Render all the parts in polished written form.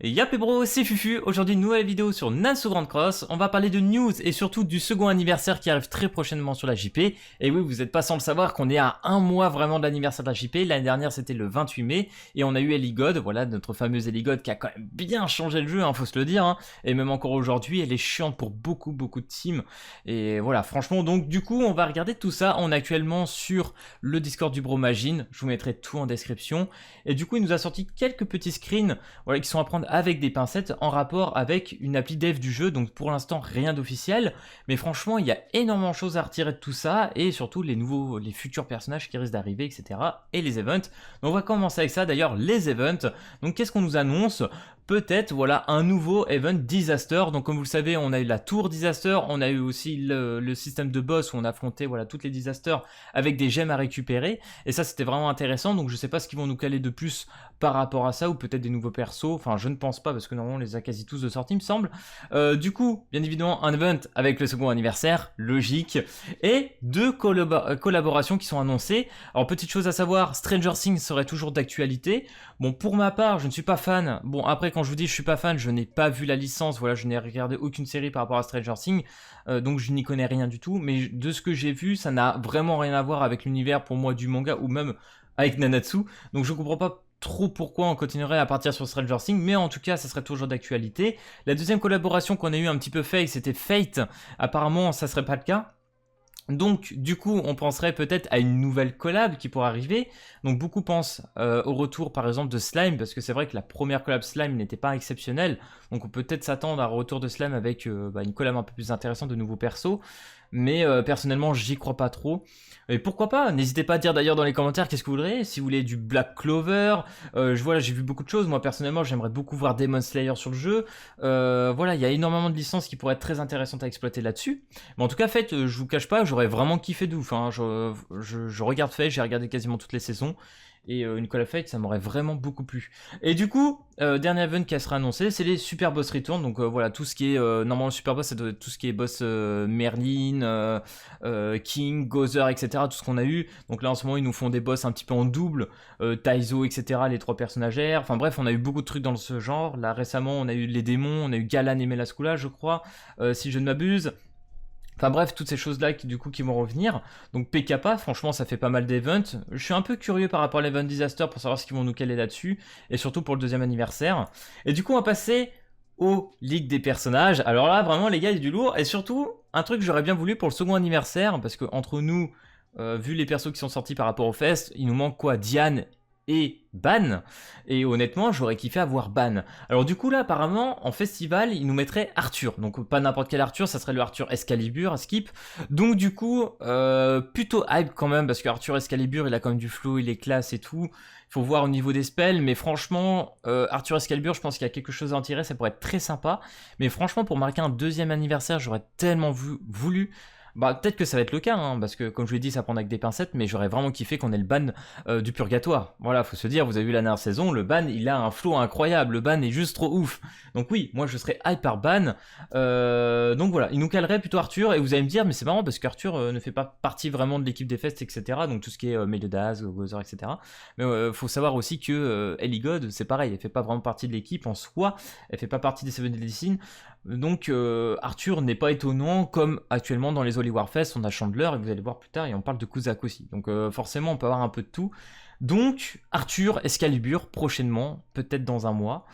Y'a bro, c'est Fufu. Aujourd'hui, nouvelle vidéo sur Nansou Grand Cross. On va parler de news et surtout du second anniversaire qui arrive très prochainement sur la JP. Et oui, vous n'êtes pas sans le savoir qu'on est à un mois vraiment de l'anniversaire de la JP. L'année dernière, c'était le 28 mai. Et on a eu Ellie God, voilà, notre fameuse Ellie God qui a quand même bien changé le jeu, faut se le dire. Et même encore aujourd'hui, elle est chiante pour beaucoup de teams. Et voilà, franchement, donc du coup, on va regarder tout ça. On est actuellement sur le Discord du Bro Magine. Je vous mettrai tout en description. Et du coup, il nous a sorti quelques petits screens, voilà, qui sont à prendre avec des pincettes en rapport avec une appli dev du jeu. Donc pour l'instant rien d'officiel, mais franchement il y a énormément de choses à retirer de tout ça, et surtout les futurs personnages qui risquent d'arriver, etc. et les events. Donc on va commencer avec ça. D'ailleurs, les events, donc qu'est-ce qu'on nous annonce? Peut-être, voilà, un nouveau event Disaster. Donc comme vous le savez, on a eu la tour Disaster, on a eu aussi le système de boss où on affrontait, voilà, toutes les disasters avec des gemmes à récupérer, et ça c'était vraiment intéressant. Donc je sais pas ce qu'ils vont nous caler de plus par rapport à ça, ou peut-être des nouveaux persos, enfin je ne pense pas, parce que normalement on les a quasi tous de sortie, il me semble. Du coup, bien évidemment, un event avec le second anniversaire, logique, et deux collaborations qui sont annoncées. Alors petite chose à savoir, Stranger Things serait toujours d'actualité. Bon, pour ma part, je ne suis pas fan. Bon, après, quand je vous dis je suis pas fan, je n'ai pas vu la licence, voilà, je n'ai regardé aucune série par rapport à Stranger Things, donc je n'y connais rien du tout, mais de ce que j'ai vu, ça n'a vraiment rien à voir avec l'univers, pour moi, du manga, ou même avec Nanatsu, donc je comprends pas trop pourquoi on continuerait à partir sur Stranger Things, mais en tout cas ça serait toujours d'actualité. La deuxième collaboration qu'on a eu un petit peu fake, c'était Fate. Apparemment ça serait pas le cas. Donc du coup on penserait peut-être à une nouvelle collab qui pourrait arriver. Donc beaucoup pensent au retour par exemple de Slime, parce que c'est vrai que la première collab Slime n'était pas exceptionnelle. Donc on peut peut-être s'attendre à un retour de Slime avec une collab un peu plus intéressante, de nouveaux persos. Mais personnellement j'y crois pas trop. Et pourquoi pas? N'hésitez pas à dire d'ailleurs dans les commentaires qu'est-ce que vous voudrez. Si vous voulez du Black Clover, j'ai vu beaucoup de choses. Moi personnellement j'aimerais beaucoup voir Demon Slayer sur le jeu. Voilà, il y a énormément de licences qui pourraient être très intéressantes à exploiter là-dessus. Mais en tout cas, Fate, je vous cache pas, j'aurais vraiment kiffé de ouf. Je regarde Fate, j'ai regardé quasiment toutes les saisons. Et une collab Fate, ça m'aurait vraiment beaucoup plu. Et du coup, dernier event qui sera annoncé, c'est les Super Boss Return. Donc voilà, tout ce qui est normalement le Super Boss, c'est tout ce qui est boss Merlin, King, Gozer, etc. Tout ce qu'on a eu. Donc là en ce moment, ils nous font des boss un petit peu en double, Taizo, etc. Les trois personnages R. Enfin bref, on a eu beaucoup de trucs dans ce genre. Là récemment, on a eu les démons, on a eu Galan et Melascula, je crois, si je ne m'abuse. Enfin bref, toutes ces choses-là qui vont revenir. Donc PKPA, franchement, ça fait pas mal d'events. Je suis un peu curieux par rapport à l'event Disaster pour savoir ce qu'ils vont nous caler là-dessus. Et surtout pour le deuxième anniversaire. Et du coup, on va passer aux ligues des personnages. Alors là, vraiment, les gars, il y a du lourd. Et surtout, un truc que j'aurais bien voulu pour le second anniversaire. Parce que entre nous, vu les persos qui sont sortis par rapport au fest, il nous manque quoi? Diane et Ban, et honnêtement j'aurais kiffé avoir Ban. Alors du coup là apparemment en festival ils nous mettraient Arthur, donc pas n'importe quel Arthur, ça serait le Arthur Excalibur à skip. Donc du coup plutôt hype quand même, parce que Arthur Excalibur il a quand même du flow, il est classe et tout. Il faut voir au niveau des spells, mais franchement Arthur Excalibur, je pense qu'il y a quelque chose à en tirer, ça pourrait être très sympa. Mais franchement pour marquer un deuxième anniversaire, j'aurais tellement voulu. Bah peut-être que ça va être le cas, parce que comme je l'ai dit, ça prend avec des pincettes, mais j'aurais vraiment kiffé qu'on ait le ban du purgatoire. Voilà, faut se dire, vous avez vu la dernière saison, le ban il a un flow incroyable, le ban est juste trop ouf. Donc oui, moi je serais hype par ban. Donc voilà, il nous calerait plutôt Arthur, et vous allez me dire, mais c'est marrant parce qu'Arthur ne fait pas partie vraiment de l'équipe des fests, etc. Donc tout ce qui est Meliodas, Gozer, etc. Mais faut savoir aussi que Ellie God, c'est pareil, elle fait pas vraiment partie de l'équipe en soi, elle fait pas partie des Seven Deadly Sins. Donc Arthur n'est pas étonnant, comme actuellement dans les Holy Warfest, on a Chandler, et vous allez voir plus tard, et on parle de Kuzak aussi. Donc forcément, on peut avoir un peu de tout. Donc Arthur, Excalibur, prochainement, peut-être dans un mois.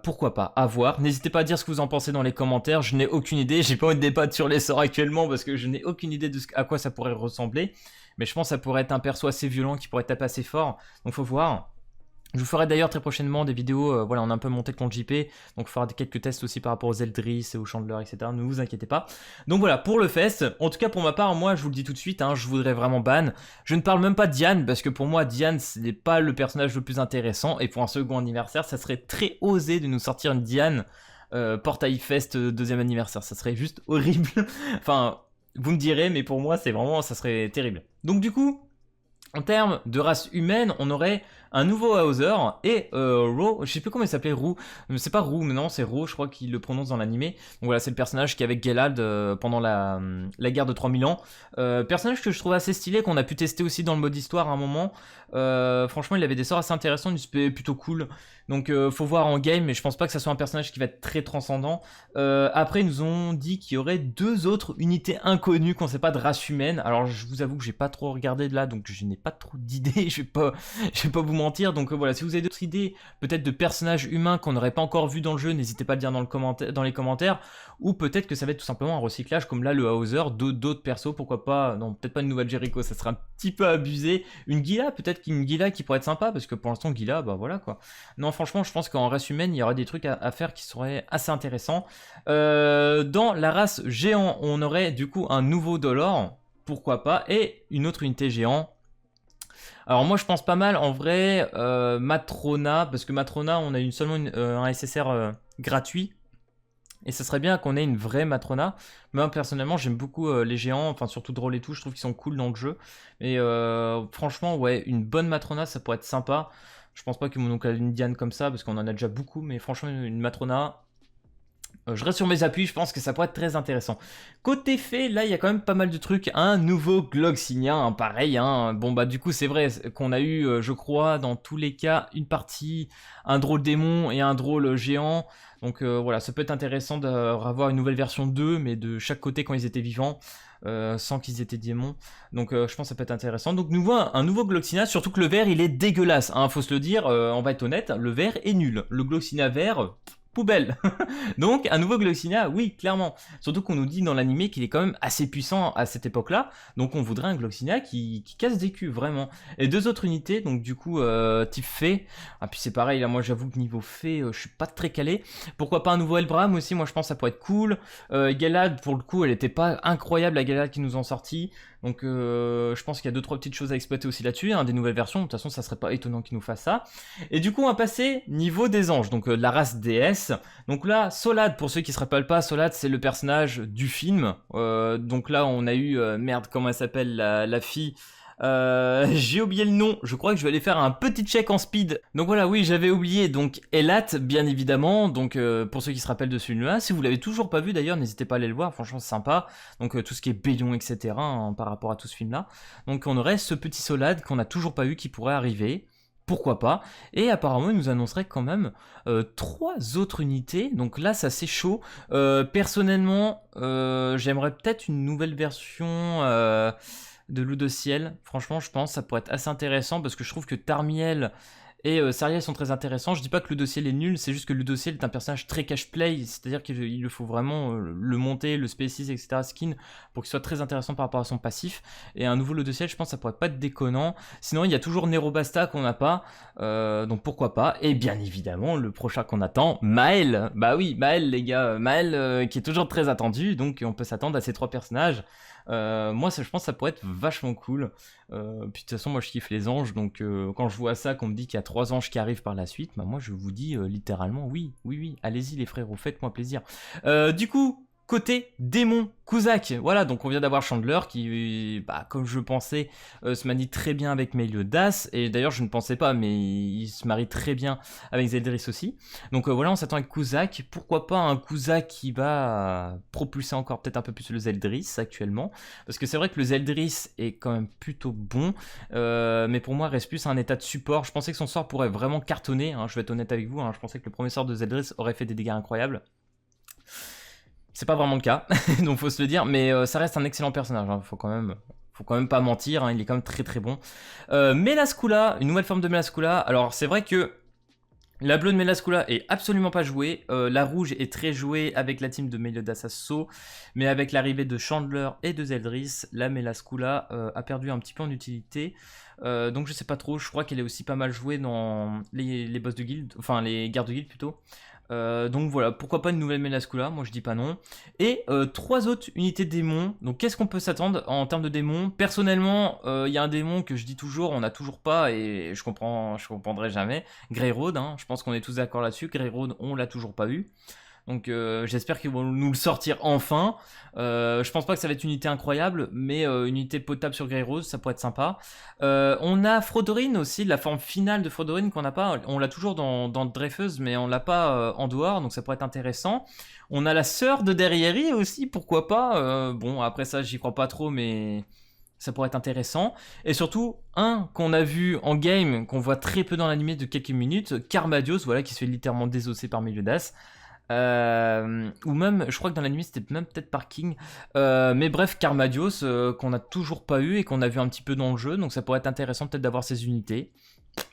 Pourquoi pas, à voir. N'hésitez pas à dire ce que vous en pensez dans les commentaires, je n'ai aucune idée, j'ai pas envie de débattre sur les sorts actuellement, parce que je n'ai aucune idée de à quoi ça pourrait ressembler. Mais je pense que ça pourrait être un perso assez violent, qui pourrait taper assez fort, donc faut voir. Je vous ferai d'ailleurs très prochainement des vidéos, voilà, on a un peu monté le compte JP, donc on fera quelques tests aussi par rapport aux Eldris, aux Chandler, etc. Ne vous inquiétez pas. Donc voilà, pour le fest, en tout cas pour ma part, moi je vous le dis tout de suite, je voudrais vraiment ban. Je ne parle même pas de Diane, parce que pour moi Diane ce n'est pas le personnage le plus intéressant, et pour un second anniversaire, ça serait très osé de nous sortir une Diane Portail Fest deuxième anniversaire, ça serait juste horrible. Enfin, vous me direz, mais pour moi c'est vraiment, ça serait terrible. Donc du coup, en termes de race humaine, on aurait un nouveau Hauser et Ro, je sais plus comment il s'appelait, Roux, c'est pas Roux, mais non c'est Ro, je crois qu'il le prononce dans l'animé. Donc voilà, c'est le personnage qui est avec Gelad pendant la guerre de 3000 ans. Personnage que je trouve assez stylé, qu'on a pu tester aussi dans le mode histoire à un moment. Franchement il avait des sorts assez intéressants, du spé plutôt cool. Donc faut voir en game, mais je pense pas que ça soit un personnage qui va être très transcendant. Après ils nous ont dit qu'il y aurait 2 autres unités inconnues qu'on sait pas de race humaine. Alors je vous avoue que j'ai pas trop regardé de là, donc je n'ai pas trop d'idées, je vais pas vous mentir. Donc voilà, si vous avez d'autres idées, peut-être de personnages humains qu'on n'aurait pas encore vu dans le jeu, n'hésitez pas à le dire dans les commentaires. Ou peut-être que ça va être tout simplement un recyclage, comme là le Hauser, d'autres persos, pourquoi pas. Non, peut-être pas une nouvelle Jericho, ça serait un petit peu abusé. Une Gila, peut-être qu'une Gila qui pourrait être sympa, parce que pour l'instant Gila, bah voilà quoi. Non, franchement, je pense qu'en race humaine, il y aurait des trucs à faire qui seraient assez intéressants. Dans la race géant, on aurait du coup un nouveau Dolor, pourquoi pas, et une autre unité géant. Alors moi je pense pas mal en vrai Matrona, parce que Matrona on a eu seulement un SSR gratuit. Et ça serait bien qu'on ait une vraie Matrona. Moi personnellement j'aime beaucoup les géants, enfin surtout Droll et tout, je trouve qu'ils sont cool dans le jeu. Et franchement ouais, une bonne Matrona ça pourrait être sympa. Je pense pas qu'ils m'ont donc une Diane comme ça, parce qu'on en a déjà beaucoup, mais franchement une Matrona... je reste sur mes appuis, je pense que ça pourrait être très intéressant. Côté fait, là, il y a quand même pas mal de trucs. Un nouveau Gloxinien, hein, pareil. Hein. Bon, bah, du coup, c'est vrai qu'on a eu, je crois, dans tous les cas, une partie, un drôle démon et un drôle géant. Donc voilà, ça peut être intéressant d'avoir une nouvelle version 2, mais de chaque côté quand ils étaient vivants. Sans qu'ils étaient démons. Donc je pense que ça peut être intéressant. Donc nous voyons un nouveau Gloxina, surtout que le vert il est dégueulasse, hein, faut se le dire, on va être honnête, le vert est nul. Le Gloxina vert, poubelle. Donc un nouveau Gloxina, oui, clairement. Surtout qu'on nous dit dans l'animé qu'il est quand même assez puissant à cette époque-là. Donc on voudrait un Gloxina qui casse des culs, vraiment. Et 2 autres unités, donc du coup type fée. Ah puis c'est pareil, là moi j'avoue que niveau fée, je suis pas très calé. Pourquoi pas un nouveau Elbram aussi, moi je pense que ça pourrait être cool. Galad, pour le coup, elle était pas incroyable la Galad qui nous ont sorti. Donc je pense qu'il y a 2-3 petites choses à exploiter aussi là-dessus, hein, des nouvelles versions. De toute façon ça serait pas étonnant qu'ils nous fassent ça. Et du coup on va passer niveau des anges, donc la race déesse. Donc là, Solad, pour ceux qui se rappellent pas, Solad c'est le personnage du film. Donc là on a eu, merde, comment elle s'appelle la fille, j'ai oublié le nom, je crois que je vais aller faire un petit check en speed. Donc voilà, oui, j'avais oublié, donc Elat, bien évidemment, donc pour ceux qui se rappellent de celui-là, si vous l'avez toujours pas vu d'ailleurs, n'hésitez pas à aller le voir, franchement c'est sympa. Donc tout ce qui est Bélion, etc. hein, par rapport à tout ce film-là. Donc on aurait ce petit Solad qu'on n'a toujours pas eu qui pourrait arriver. Pourquoi pas. Et apparemment, il nous annoncerait quand même 3 autres unités. Donc là, c'est assez chaud. Personnellement, j'aimerais peut-être une nouvelle version de Loup de Ciel. Franchement, je pense que ça pourrait être assez intéressant parce que je trouve que Tarmiel et Sariel sont très intéressants. Je dis pas que Loup de Ciel est nul, c'est juste que Loup de Ciel est un personnage très cash-play, c'est-à-dire qu'il le faut vraiment le monter, le spécialiser, etc. skin pour qu'il soit très intéressant par rapport à son passif. Et un nouveau Loup de Ciel, je pense que ça pourrait pas être déconnant. Sinon, il y a toujours Nerobasta qu'on n'a pas, donc pourquoi pas. Et bien évidemment, le prochain qu'on attend, Maël. Bah oui, Maël les gars, Maël qui est toujours très attendu, donc on peut s'attendre à ces 3 personnages. Moi je pense que ça pourrait être vachement cool. Puis de toute façon moi je kiffe les anges, donc quand je vois ça, qu'on me dit qu'il y a 3 anges qui arrivent par la suite, bah moi je vous dis littéralement oui, allez-y les frérots, faites-moi plaisir. Du coup, côté démon, Kuzak, voilà, donc on vient d'avoir Chandler qui, bah, comme je pensais, se manie très bien avec Meliodas, et d'ailleurs je ne pensais pas, mais il se marie très bien avec Zeldris aussi. Donc voilà, on s'attend avec Kuzak, pourquoi pas un Kuzak qui va propulser encore peut-être un peu plus le Zeldris actuellement, parce que c'est vrai que le Zeldris est quand même plutôt bon, mais pour moi reste plus un état de support. Je pensais que son sort pourrait vraiment cartonner, hein, je vais être honnête avec vous, hein, je pensais que le premier sort de Zeldris aurait fait des dégâts incroyables. C'est pas vraiment le cas, donc faut se le dire, mais ça reste un excellent personnage, hein. Faut quand même pas mentir, hein, il est quand même très très bon. Melascula, une nouvelle forme de Melascula. Alors c'est vrai que la bleue de Melascula est absolument pas jouée, la rouge est très jouée avec la team de Meliodas Asso, mais avec l'arrivée de Chandler et de Zeldris, la Melascula a perdu un petit peu en utilité. Donc je sais pas trop, je crois qu'elle est aussi pas mal jouée dans les boss de guild, enfin les gardes de guild plutôt. Donc voilà, pourquoi pas une nouvelle Melascula, moi je dis pas non. Et 3 autres unités démons. Donc qu'est-ce qu'on peut s'attendre en termes de démons? Personnellement, il y a un démon que je dis toujours, on n'a toujours pas et je comprendrai jamais. Greyroad, hein, je pense qu'on est tous d'accord là-dessus. Greyroad, on l'a toujours pas eu. Donc j'espère qu'ils vont nous le sortir enfin. Je pense pas que ça va être une unité incroyable, mais une unité potable sur Grey Rose, ça pourrait être sympa. On a Frodorine aussi, la forme finale de Frodorine qu'on n'a pas. On l'a toujours dans Dreyfus, mais on l'a pas en dehors, donc ça pourrait être intéressant. On a la sœur de Derrieri aussi, pourquoi pas. Bon, après ça, j'y crois pas trop, mais ça pourrait être intéressant. Et surtout, un qu'on a vu en game, qu'on voit très peu dans l'animé de quelques minutes, Carmadios, voilà, qui se fait littéralement désosser par Meliodas. Ou même, je crois que dans l'anime c'était même peut-être par King, mais bref, Carmadios qu'on a toujours pas eu et qu'on a vu un petit peu dans le jeu, donc ça pourrait être intéressant peut-être d'avoir ces unités.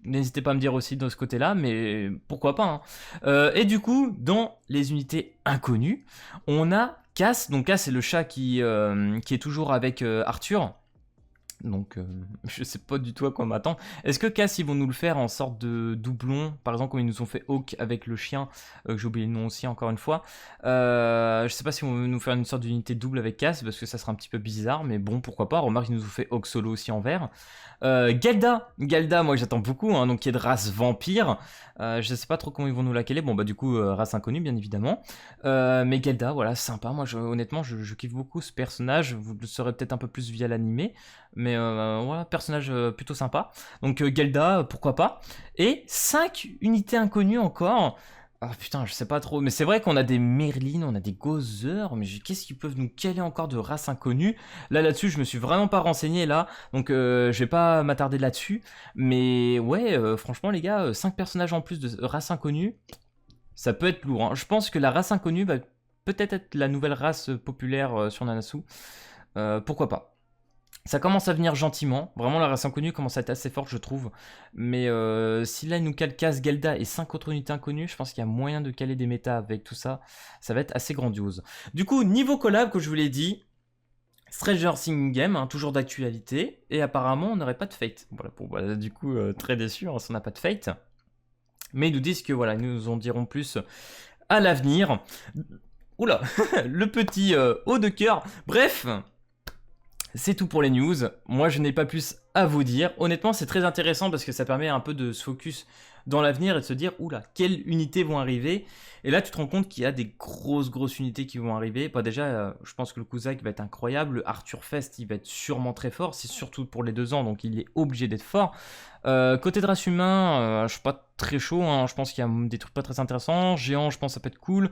N'hésitez pas à me dire aussi de ce côté-là, mais pourquoi pas, hein. Et du coup, dans les unités inconnues, on a Cass. Donc Cass c'est le chat qui est toujours avec Arthur. Donc je sais pas du tout à quoi m'attendre. Est-ce que Cass ils vont nous le faire en sorte de doublon, par exemple comme ils nous ont fait Hawk avec le chien, que j'ai oublié le nom aussi encore une fois. Je sais pas si on veut nous faire une sorte d'unité double avec Cass, parce que ça sera un petit peu bizarre, mais bon pourquoi pas. Remarque ils nous ont fait Hawk solo aussi en vert. Gelda moi j'attends beaucoup, hein, donc qui est de race vampire. Je sais pas trop comment ils vont nous la caler, bon bah du coup race inconnue bien évidemment. Mais Gelda voilà sympa, moi honnêtement je kiffe beaucoup ce personnage, vous le saurez peut-être un peu plus via l'animé. Mais voilà, personnage plutôt sympa. Donc Gelda, pourquoi pas. Et 5 unités inconnues encore. Ah putain, je sais pas trop. Mais c'est vrai qu'on a des Merlin, on a des Gozer. Mais qu'est-ce qu'ils peuvent nous caler encore de race inconnue? Là-dessus, je me suis vraiment pas renseigné là. Donc je vais pas m'attarder là-dessus. Mais ouais, franchement les gars, 5 personnages en plus de race inconnue, ça peut être lourd, hein. Je pense que la race inconnue va peut-être être la nouvelle race populaire sur Nanasu. Pourquoi pas. Ça commence à venir gentiment, vraiment la race inconnue commence à être assez forte je trouve, mais si là il nous cale Cass, Gelda et 5 autres unités inconnues, je pense qu'il y a moyen de caler des méta avec tout ça, ça va être assez grandiose. Du coup, niveau collab, comme je vous l'ai dit, Stranger Things Game, hein, toujours d'actualité, et apparemment on n'aurait pas de Fate. Voilà, bon, bah, du coup très déçu hein, si on n'a pas de Fate, mais ils nous disent que voilà, ils nous en diront plus à l'avenir. Oula, le petit haut de cœur, bref. C'est tout pour les news, moi je n'ai pas plus à vous dire. Honnêtement c'est très intéressant parce que ça permet un peu de se focus dans l'avenir et de se dire oula, quelles unités vont arriver. Et là tu te rends compte qu'il y a des grosses unités qui vont arriver. Bah, déjà je pense que le Kuzak va être incroyable, le Arthur Fest il va être sûrement très fort, c'est surtout pour les 2 ans donc il est obligé d'être fort. Côté de race humain, je suis pas très chaud, hein. Je pense qu'il y a des trucs pas très intéressants. Géant, je pense que ça peut être cool.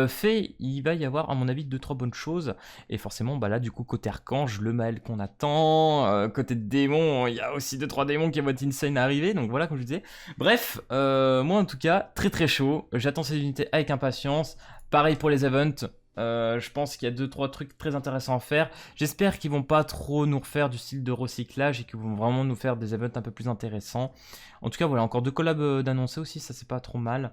Fée, il va y avoir à mon avis 2-3 bonnes choses. Et forcément, bah là du coup côté archange, le Maël qu'on attend. Côté de démon, il y a aussi 2-3 démons qui vont être insane à arriver. Donc voilà comme je disais. Bref, moi en tout cas, très chaud. J'attends ces unités avec impatience. Pareil pour les events. Je pense qu'il y a 2-3 trucs très intéressants à faire. J'espère qu'ils vont pas trop nous refaire du style de recyclage et qu'ils vont vraiment nous faire des events un peu plus intéressants. En tout cas, voilà, encore 2 collabs d'annoncer aussi, ça c'est pas trop mal.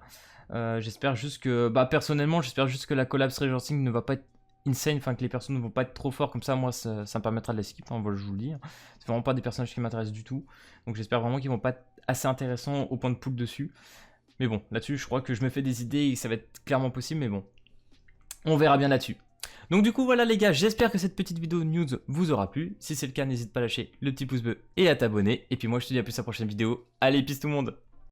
J'espère juste que, bah personnellement, j'espère juste que la collab Stranger Things ne va pas être insane, enfin que les personnages ne vont pas être trop forts, comme ça moi ça me permettra de les skip, hein, voilà, je vous le dis. C'est vraiment pas des personnages qui m'intéressent du tout. Donc j'espère vraiment qu'ils vont pas être assez intéressants au point de pool dessus. Mais bon, là-dessus je crois que je me fais des idées et que ça va être clairement possible, mais bon. On verra bien là-dessus. Donc du coup voilà les gars, j'espère que cette petite vidéo news vous aura plu. Si c'est le cas, n'hésite pas à lâcher le petit pouce bleu et à t'abonner. Et puis moi je te dis à plus à la prochaine vidéo. Allez, peace tout le monde.